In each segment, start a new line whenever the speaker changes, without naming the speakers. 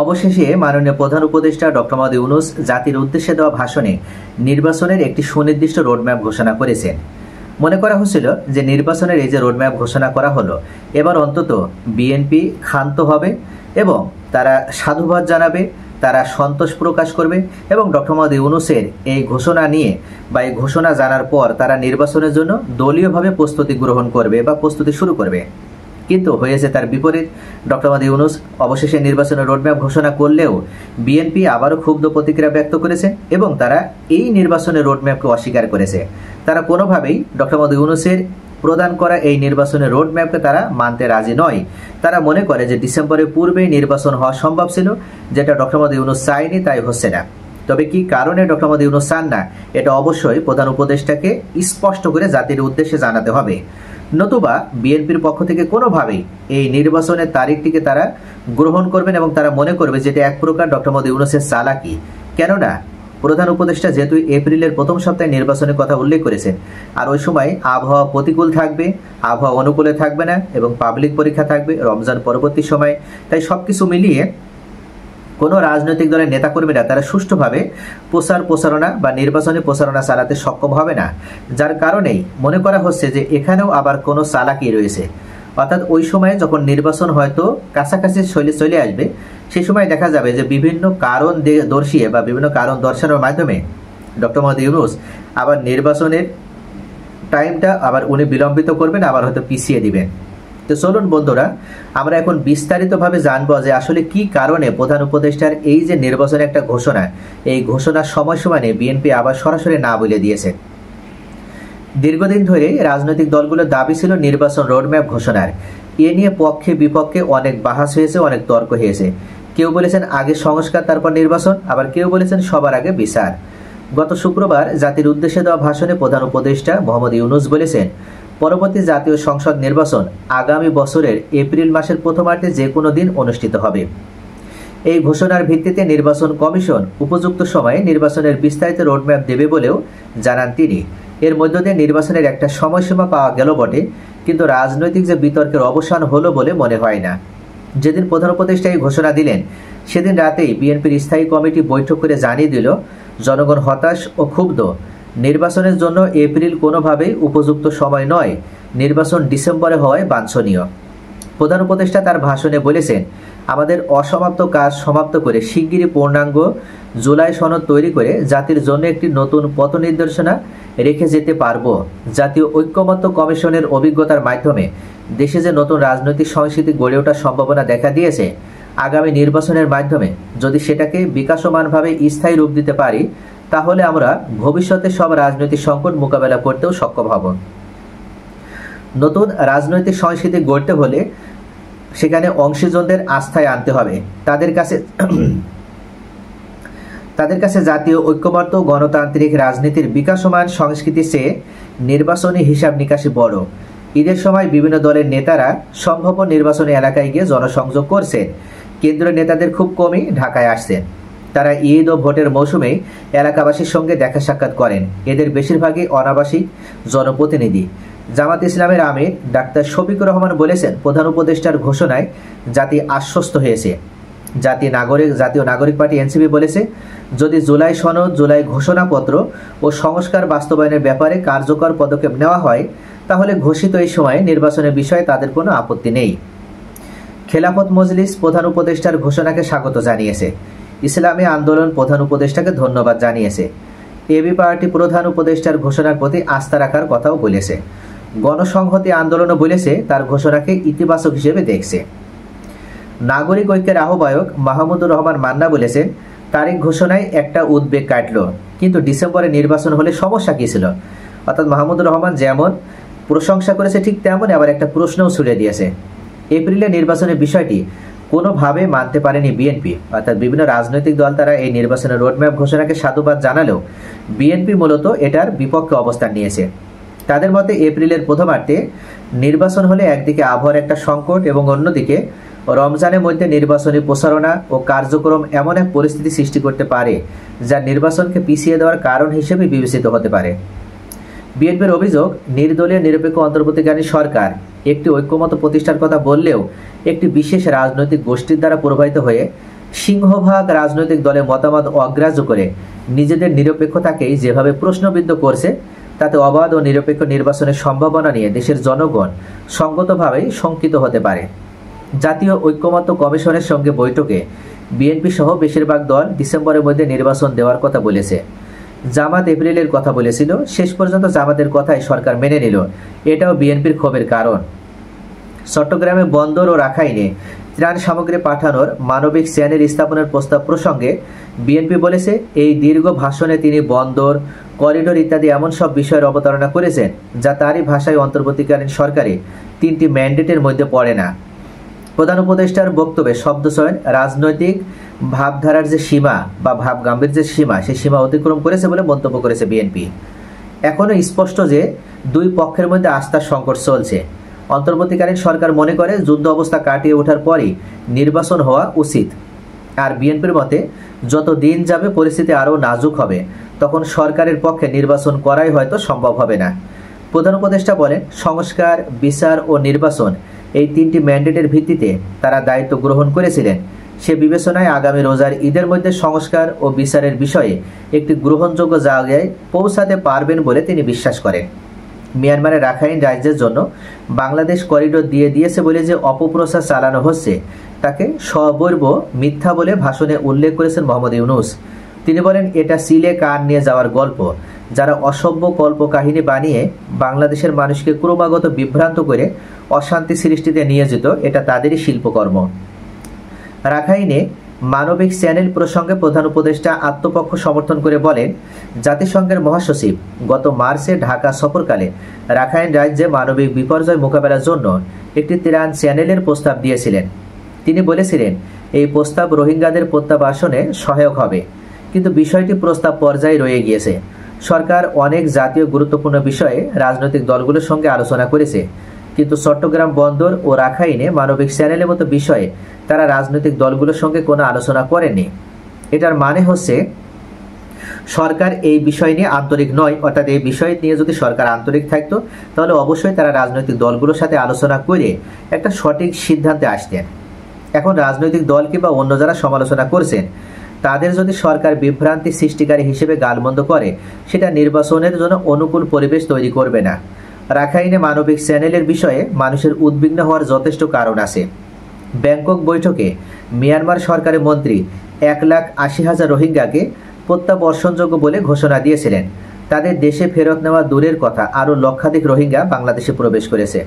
অবশেষে মাননীয় প্রধান উপদেষ্টা ডক্টর মোহাম্মদ ইউনূস জাতির উদ্দেশ্যে দেওয়া ভাষণে নির্বাচনের একটি সুনির্দিষ্ট রোডম্যাপ ঘোষণা করেছেন। মনে করা হচ্ছিল যে নির্বাচনের এই যে রোডম্যাপ ঘোষণা করা হলো, এবার অন্তত বিএনপি ক্ষান্ত হবে এবং তারা সাধুবাদ জানাবে, তারা সন্তোষ প্রকাশ করবে এবং ডক্টর মোহাম্মদ ইউনূসের এই ঘোষণা নিয়ে বা এই ঘোষণা জানার পর তারা নির্বাচনের জন্য দলীয়ভাবে প্রস্তুতি গ্রহণ করবে বা প্রস্তুতি শুরু করবে। কিন্তু হয়েছে তার বিপরীত। ডক্টর মোহাম্মদ ইউনূস অবশেষে নির্বাচনের রোডম্যাপ ঘোষণা করলেও বিএনপি আবারও ক্ষুব্ধ প্রতিক্রিয়া ব্যক্ত করেছে এবং তারা এই নির্বাচনের রোডম্যাপকে অস্বীকার করেছে। তারা কোনোভাবেই ডক্টর মোহাম্মদ ইউনূসের প্রদান করা এই নির্বাচনের রোডম্যাপকে তারা মানতে রাজি নয়। তারা মনে করে যে ডিসেম্বরের পূর্বেই নির্বাচন হওয়া সম্ভব ছিল, যেটা ডক্টর মোহাম্মদ ইউনূস চায়নি, তাই হচ্ছে না। তবে কি কারণে ডক্টর মোহাম্মদ ইউনূস চান না, এটা অবশ্যই প্রধান উপদেষ্টাকে স্পষ্ট করে জাতির উদ্দেশ্যে জানাতে হবে। নতুবা বিএনপির পক্ষ থেকে কোনোভাবেই এই নির্বাচনের তারিখটিকে তারা গ্রহণ করবেন এবং তারা মনে করবে যেটা এক প্রকার ডক্টর মোহাম্মদ ইউনূসের চালাকি। কেননা প্রধান উপদেষ্টা যেহেতু এপ্রিলের প্রথম সপ্তাহে নির্বাচনের কথা উল্লেখ করেছেন, আর ওই সময় আবহাওয়া প্রতিকূল থাকবে, আবহাওয়া অনুকূলে থাকবে না এবং পাবলিক পরীক্ষা থাকবে রমজান পরবর্তী সময়, তাই সবকিছু মিলিয়ে কোনো রাজনৈতিক দলের নেতাকর্মীরা তারা সুষ্ঠুভাবে প্রচারণা বা নির্বাচনী প্রচারণা চালাতে সক্ষম হবে না, যার কারণেই মনে করা হচ্ছে যে এখানেও আবার কোনো চালাকি রয়েছে। অর্থাৎ ওই সময়ে যখন নির্বাচন হয়তো কাছাকাছি চলে আসবে, সেই সময় দেখা যাবে যে বিভিন্ন কারণ দর্শিয়ে বা বিভিন্ন কারণ দর্শানোর মাধ্যমে ডক্টর মোহাম্মদ ইউনূস আবার নির্বাচনের টাইমটা আবার উনি বিলম্বিত করবেন, আবার হয়তো পিছিয়ে দিবেন। তো চলুন বন্ধুরা, আমরা এখন বিস্তারিতভাবে জানবো যে আসলে কি কারণে প্রধান উপদেষ্টার এই যে নির্বাচনের একটা ঘোষণা, এই ঘোষণার সময়সীমা নিয়ে বিএনপি আবার সরাসরি না বলে দিয়েছে। দীর্ঘদিন ধরে রাজনৈতিক দলগুলোর দাবি ছিল নির্বাচন রোডম্যাপ ঘোষণার। এ নিয়ে পক্ষে বিপক্ষে অনেক বাহাস হয়েছে, অনেক তর্ক হয়েছে। কেউ বলেছেন আগে সংস্কার তারপর নির্বাচন, আবার কেউ বলেছেন সবার আগে বিচার। গত শুক্রবার জাতির উদ্দেশ্যে দেওয়া ভাষণে প্রধান উপদেষ্টা মোহাম্মদ ইউনূস বলেছেন, পরবর্তী জাতীয় সংসদ নির্বাচন আগামী বছরের এপ্রিল মাসের প্রথমার্ধে যে কোনো দিন অনুষ্ঠিত হবে। এই ঘোষণার ভিত্তিতে নির্বাচন কমিশন উপযুক্ত সময়ে নির্বাচনের বিস্তারিত রোডম্যাপ দেবে বলেও জানান তিনি। এর মধ্য দিয়ে নির্বাচনের একটা সময়সীমা পাওয়া গেল বটে, কিন্তু রাজনৈতিক যে বিতর্কের অবসান হলো বলে মনে হয় না। যেদিন প্রধান উপদেষ্টা এই ঘোষণা দিলেন, সেদিন রাতেই বিএনপির স্থায়ী কমিটি বৈঠক করে জানিয়ে দিল জনগণ হতাশ ও ক্ষুব্ধ। নির্বাচনের জন্য এপ্রিল কোনোভাবেই উপযুক্ত সময় নয়, নির্বাচন ডিসেম্বরে হওয়ায় বাঞ্ছনীয়। প্রধান উপদেষ্টা তার ভাষণে বলেছেন, আমাদের অসমাপ্ত কাজ সমাপ্ত করে শিগগিরই পূর্ণাঙ্গ জুলাই সনদ তৈরি করে জাতির জন্য একটি নতুন পথ নির্দেশনা রেখে যেতে পারব। জাতীয় ঐক্যমত্য কমিশনের অভিজ্ঞতার মাধ্যমে দেশে যে নতুন রাজনৈতিক সংস্কৃতি গড়ে ওঠার সম্ভাবনা দেখা দিয়েছে, আগামী নির্বাচনের মাধ্যমে যদি সেটাকে বিকাশমানভাবে স্থায়ী রূপ দিতে পারি, তাহলে আমরা ভবিষ্যতে সব রাজনৈতিক সংকট মোকাবেলা করতেও সক্ষম হব। নতুন রাজনৈতিক সংস্কৃতি গড়তে হলে সেখানে অংশীজনদের আস্থায় আনতে হবে। তাদের কাছে জাতীয় ঐক্যমত্য গণতান্ত্রিক রাজনীতির বিকাশমান সংস্কৃতির চেয়ে নির্বাচনী হিসাব নিকাশি বড়। ঈদের সময় বিভিন্ন দলের নেতারা সম্ভাব্য নির্বাচনী এলাকায় গিয়ে জনসংযোগ করছেন। কেন্দ্রীয় নেতাদের খুব কমই ঢাকায় আসছেন। তারা ঈদ ও ভোটের মৌসুমে এলাকাবাসীর সঙ্গে দেখা সাক্ষাৎ করেন। এদের বেশিরভাগই অনাবাসিক জনপ্রতিনিধি। জামাত ইসলামের আমির ডাক্তার শফিকুর রহমান বলেছেন, প্রধান উপদেষ্টার ঘোষণায় জাতি আশ্বস্ত হয়েছে। জাতীয় নাগরিক পার্টি এনসিপি বলেছে, যদি জুলাই সনদ, জুলাই ঘোষণাপত্র ও সংস্কার বাস্তবায়নের ব্যাপারে কার্যকর পদক্ষেপ নেওয়া হয়, তাহলে ঘোষিত এই সময়ে নির্বাচনের বিষয়ে তাদের কোনো আপত্তি নেই। খেলাফত মজলিস প্রধান উপদেষ্টার ঘোষণাকে স্বাগত জানিয়েছে। ইসলামী আন্দোলন প্রধান উপদেষ্টাকে ধন্যবাদ জানিয়েছে। এবি পার্টি প্রধান উপদেষ্টার ঘোষণার প্রতি আস্থা রাখার কথাও বলেছে। গণসংহতি আন্দোলনও বলেছে তার ঘোষণাকে ইতিবাচক হিসেবে দেখছে। নাগরিক ঐক্যের আহ্বায়ক মাহমুদুর রহমান মান্না বলেছেন, তারিখ ঘোষণায় একটা উদ্বেগ কাটল, কিন্তু ডিসেম্বরে নির্বাচন হলে সমস্যা কী ছিল। অর্থাৎ মাহমুদুর রহমান যেমন প্রশংসা করেছে, ঠিক তেমন আবার একটা প্রশ্নও ছুড়ে দিয়েছে। এপ্রিলে নির্বাচনের বিষয়টি কোনোভাবে মানতে পারেনি বিএনপি। অর্থাৎ বিভিন্ন রাজনৈতিক দল তারা এই নির্বাচনের রোডম্যাপ ঘোষণাকে সাধুবাদ জানালেও বিএনপি মূলত এটার বিপক্ষে অবস্থান নিয়েছে। তাদের মতে এপ্রিলের প্রথমার্ধে নির্বাচন হলে একদিকে আবহাওয়ার একটা সংকট এবং অন্যদিকে রমজানের মধ্যে নির্বাচনী প্রচারণা ও কার্যক্রম এমন এক পরিস্থিতি সৃষ্টি করতে পারে যা নির্বাচনকে পিছিয়ে দেওয়ার কারণ হিসেবে বিবেচিত হতে পারে। বিএনপির অভিযোগ, নির্দলীয় নিরপেক্ষ অন্তর্বর্তীকালীন সরকার একটি ঐক্যমত প্রতিষ্ঠার কথা বললেও একটি বিশেষ রাজনৈতিক গোষ্ঠীর দ্বারা প্রভাবিত হয়ে সিংহভাগ রাজনৈতিক দলের মতামত অগ্রাহ্য করে নিজেদের নিরপেক্ষতাকেই যেভাবে প্রশ্নবিদ্ধ করছে, তাতে অবাধ ও নিরপেক্ষ নির্বাচনের সম্ভাবনা নিয়ে দেশের জনগণ সঙ্গতভাবেই শঙ্কিত হতে পারে। জাতীয় ঐক্যমত্য কমিশনের সঙ্গে বৈঠকে বিএনপি সহ বেশিরভাগ দল ডিসেম্বরের মধ্যে নির্বাচন দেওয়ার কথা বলেছে। জামাত এপ্রিলের কথা বলেছিল, শেষ পর্যন্ত জামাতের কথাই সরকার মেনে নিল। এটাও বিএনপির ক্ষোভের কারণ। চট্টগ্রামে বন্দর ও রাখাইনে ত্রাণ সামগ্রী পাঠানোর মানবিক চ্যানেল স্থাপনের প্রস্তাব প্রসঙ্গে বিএনপি বলেছে, এই দীর্ঘ ভাষণে তিনি বন্দর, করিডোর ইত্যাদি এমন সব বিষয়ের অবতারণা করেছেন যা তারই ভাষায় অন্তর্বর্তীকালীন সরকারে 3টি ম্যান্ডেটের মধ্যে পড়ে না। প্রধান উপদেষ্টার বক্তব্যে শব্দচয়ন রাজনৈতিক ভাবধারার যে সীমা বা ভাবগাম্ভীর্যের সীমা, সেই সীমা অতিক্রম করেছে বলে মন্তব্য করেছে বিএনপি। এখনও স্পষ্ট যে দুই পক্ষের মধ্যে আস্থার সংকট চলছে। অন্তর্বর্তীকালীন সরকার মনে করে যুদ্ধ অবস্থা কাটিয়ে ওঠার পরই নির্বাচন হওয়া উচিত। আর বিএনপির মতে যত দিন যাবে পরিস্থিতি আরও নাজুক হবে, তখন সরকারের পক্ষে নির্বাচন করাই হয়তো সম্ভব হবে না। প্রধান উপদেষ্টা বলেন, সংস্কার, বিচার ও নির্বাচন এই 3টি ম্যান্ডেটের ভিত্তিতে তারা দায়িত্ব গ্রহণ করেছিলেন। সে বিবেচনায় আগামী রোজার ঈদের মধ্যে সংস্কার ও বিচারের বিষয়ে একটি গ্রহণযোগ্য জায়গায় পৌঁছাতে পারবেন বলে তিনি বিশ্বাস করেন। মিয়ানমারের রাখাইন রাজ্যের জন্য বাংলাদেশ করিডোর দিয়ে দিয়েছে বলে যে অপপ্রচার চালানো হচ্ছে, তাকে সবৈব মিথ্যা বলে ভাষণে উল্লেখ করেছেন মোহাম্মদ ইউনূস। তিনি বলেন, এটা সিলে কান নিয়ে যাওয়ার গল্প। যারা অসভ্য কল্পকাহিনী বানিয়ে বাংলাদেশের মানুষকে ক্রমাগত বিভ্রান্ত করে অশান্তি সৃষ্টিতে নিয়োজিত, এটা তাদেরই শিল্পকর্ম। রাখাইনে মানবিক চ্যানেল প্রসঙ্গে প্রধান উপদেষ্টা আত্মপক্ষ সমর্থন করে বলেন, জাতিসংঘের মহাসচিব গত মার্চে ঢাকা সফরকালে রাখাইন রাজ্যে মানবিক বিপর্যয় মোকাবেলার জন্য একটি ত্রাণ চ্যানেলের প্রস্তাব দিয়েছিলেন। তিনি বলেছিলেন, এই প্রস্তাব রোহিঙ্গাদের প্রত্যাবাসনে সহায়ক হবে, কিন্তু বিষয়টি প্রস্তাব পর্যায়ে রয়ে গিয়েছে। সরকার অনেক জাতীয় গুরুত্বপূর্ণ বিষয়ে রাজনৈতিক দলগুলোর সঙ্গে আলোচনা করেছে, কিন্তু চট্টগ্রাম বন্দর ও রাখাইনে মানবিক চ্যানেলের মতো বিষয়ে তারা রাজনৈতিক দলগুলোর সঙ্গে কোনো আলোচনা করেনি। এটার মানে হচ্ছে সরকার এই বিষয় নিয়ে আন্তরিক নয়। অর্থাৎ এই বিষয় নিয়ে যদি সরকার আন্তরিক থাকতো, তাহলে অবশ্যই তারা রাজনৈতিক দলগুলোর সাথে আলোচনা করে একটা সঠিক সিদ্ধান্তে আসতেন। এখন রাজনৈতিক দল কিংবা অন্য যারা সমালোচনা করছেন, তাদের যদি সরকার বিভ্রান্তি সৃষ্টিকারী হিসেবে গালমন্দ করে, সেটা নির্বাচনের জন্য অনুকূল পরিবেশ তৈরি করবে না। রাখাইনে মানবিক চ্যানেলের বিষয়ে মানুষের উদ্বিগ্ন হওয়ার যথেষ্ট কারণ আছে। ব্যাংকক বৈঠকে মিয়ানমার সরকারের মন্ত্রী 1,80,000 রোহিঙ্গাকে প্রত্যাবর্ষণযোগ্য বলে ঘোষণা দিয়েছিলেন। তাদের দেশে ফেরত নেওয়া দূরের কথা, আরও লক্ষাধিক রোহিঙ্গা বাংলাদেশে প্রবেশ করেছে।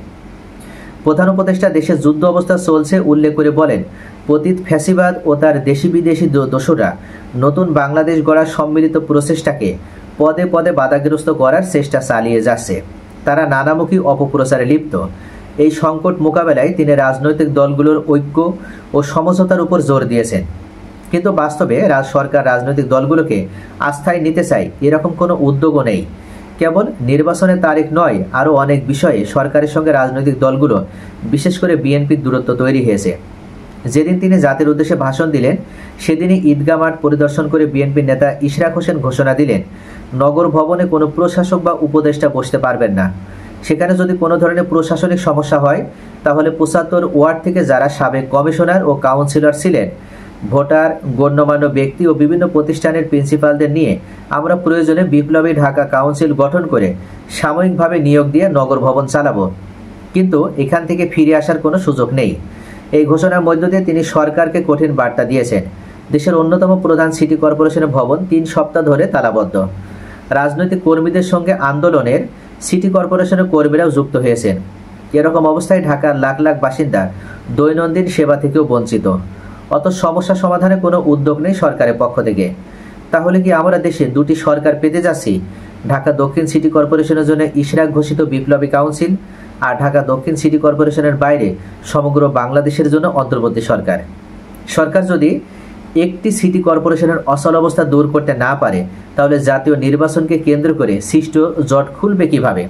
প্রধান উপদেষ্টা দেশে যুদ্ধ অবস্থা চলছে উল্লেখ করে বলেন, পতিত ফ্যাসিবাদ ও তার দেশি বিদেশি দোসররা নতুন বাংলাদেশ গড়ার সম্মিলিত প্রচেষ্টাকে পদে পদে বাধাগ্রস্ত করার চেষ্টা চালিয়ে যাচ্ছে। তারা নানামুখী অপপ্রচারে লিপ্ত। এই সংকট মোকাবেলায় তিনি রাজনৈতিক দলগুলোর ঐক্য ও সমঝোতার উপর জোর দিয়েছেন। কিন্তু বাস্তবে সরকার রাজনৈতিক দলগুলোকে আস্থায় নিতে চায় এরকম কোনো উদ্যোগও নেই। কেবল নির্বাচনের তারিখ নয়, আরও অনেক বিষয়ে সরকারের সঙ্গে রাজনৈতিক দলগুলো, বিশেষ করে বিএনপির দূরত্ব তৈরি হয়েছে। যেদিন তিনি জাতির উদ্দেশ্যে ভাষণ দিলেন, সেদিনই ঈদগাহ মাঠ পরিদর্শন করে বিএনপির নেতা ইশরাক হোসেন ঘোষণা দিলেন, নগর ভবনে কোনো প্রশাসক বা উপদেষ্টা বসতে পারবেন না। সেখানে যদি কোনো ধরনের প্রশাসনিক সমস্যা হয়, তাহলে 75 ওয়ার্ড থেকে যারা সাবেক কমিশনার ও কাউন্সিলর ছিলেন, ভোটার, গণ্যমান্য ব্যক্তি ও বিভিন্ন প্রতিষ্ঠানের প্রিন্সিপালদের নিয়ে আমরা প্রয়োজনে বিপ্লবী ঢাকা কাউন্সিল গঠন করে সাময়িকভাবে নিয়োগ দিয়ে নগর ভবন চালাবো, কিন্তু এখান থেকে ফিরে আসার কোনো সুযোগ নেই। এই ঘোষণার মধ্য দিয়ে তিনি সরকারকে কঠিন বার্তা দিয়েছেন। দেশের অন্যতম প্রধান সিটি কর্পোরেশনের ভবন 3 সপ্তাহ ধরে তালাবদ্ধ। রাজনৈতিক কর্মীদের সঙ্গে আন্দোলনের সিটি কর্পোরেশনের কর্মীরাও যুক্ত হয়েছেন। এরকম অবস্থায় ঢাকার লাখ লাখ বাসিন্দা দৈনন্দিন সেবা থেকেও বঞ্চিত। অত সমস্যা সমাধানে কোনো উদ্যোগ নেই সরকারের পক্ষ থেকে। তাহলে কি আমরা দেশে দুটি সরকার পেতে যাচ্ছি? ঢাকা দক্ষিণ সিটি কর্পোরেশনের জন্য ইশরাক ঘোষিত বিপ্লবী কাউন্সিল, আর ঢাকা দক্ষিণ সিটি কর্পোরেশনের বাইরে সমগ্র বাংলাদেশের জন্য অন্তর্বর্তী সরকার। সরকার যদি একটি সিটি কর্পোরেশনের অচল অবস্থা দূর করতে না পারে, তাহলে জাতীয় নির্বাচনকে কেন্দ্র করে সৃষ্ট জট খুলবে কিভাবে?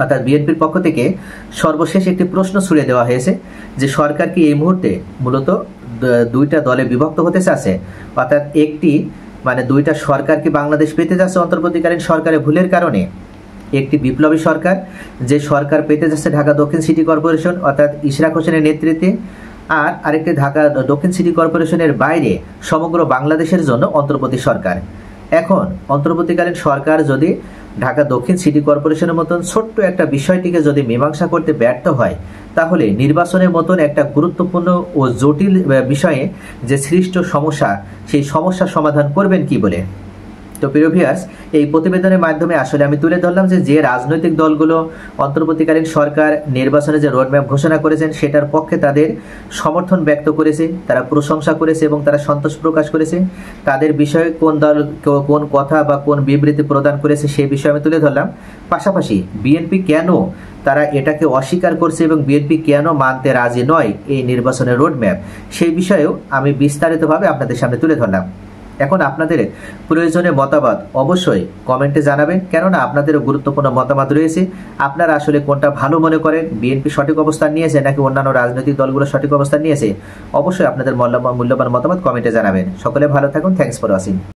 অর্থাৎ বিএনপির পক্ষ থেকে সর্বশেষ একটি প্রশ্ন ছুড়ে দেওয়া হয়েছে যে সরকার কি এই মুহূর্তে মূলত দুইটা দলে বিভক্ত হতে চাচ্ছে? অর্থাৎ দুইটা সরকার কি বাংলাদেশ পেতে যাচ্ছে অন্তর্বর্তীকালীন সরকারের ভুলের কারণে? একটি বিপ্লবী সরকার, যে সরকার পেতে যাচ্ছে ঢাকা দক্ষিণ সিটি কর্পোরেশন অর্থাৎ ইশরাক হোসেনের নেতৃত্বে, আর আরেকটি ঢাকা দক্ষিণ সিটি কর্পোরেশনের বাইরে সমগ্র বাংলাদেশের জন্য অন্তর্বর্তী সরকার। এখন অন্তর্বর্তীকালীন সরকার যদি ঢাকা দক্ষিণ সিটি কর্পোরেশনের মতন ছোট্ট একটা বিষয়টিকে যদি মীমাংসা করতে ব্যর্থ হয়, তাহলে নির্বাচনের মতন একটা গুরুত্বপূর্ণ ও জটিল বিষয়ে যে সৃষ্ট সমস্যা, সেই সমস্যার সমাধান করবেন কি বলে। তো প্রিয় ভিউয়ার্স, এই প্রতিবেদনের মাধ্যমে আসলে আমি তুলে ধরলাম যে রাজনৈতিক দলগুলো অন্তর্বর্তীকালীন সরকার নির্বাচনে যে রোডম্যাপ ঘোষণা করেছেন সেটার পক্ষে তাদের সমর্থন ব্যক্ত করেছে, তারা প্রশংসা করেছে এবং তারা সন্তোষ প্রকাশ করেছে। তাদের বিষয়ে কোন দল কোন কথা বা কোন বিবৃতি প্রদান করেছে সেই বিষয়ে আমি তুলে ধরলাম। পাশাপাশি বিএনপি কেন তারা এটাকে অস্বীকার করছে এবং বিএনপি কেন মানতে রাজি নয় এই নির্বাচনের রোডম্যাপ, সেই বিষয়েও আমি বিস্তারিতভাবে আপনাদের সামনে তুলে ধরলাম। এখন আপনাদের প্রয়োজনীয় মতামত অবশ্যই কমেন্টে জানাবেন, কেননা আপনাদেরও গুরুত্বপূর্ণ মতামত রয়েছে। আপনারা আসলে কোনটা ভালো মনে করেন, বিএনপি সঠিক অবস্থান নিয়েছে নাকি অন্যান্য রাজনৈতিক দলগুলো সঠিক অবস্থান নিয়েছে, অবশ্যই আপনাদের মূল্যবান মতামত কমেন্টে জানাবেন। সকলে ভালো থাকুন। Thanks for watching.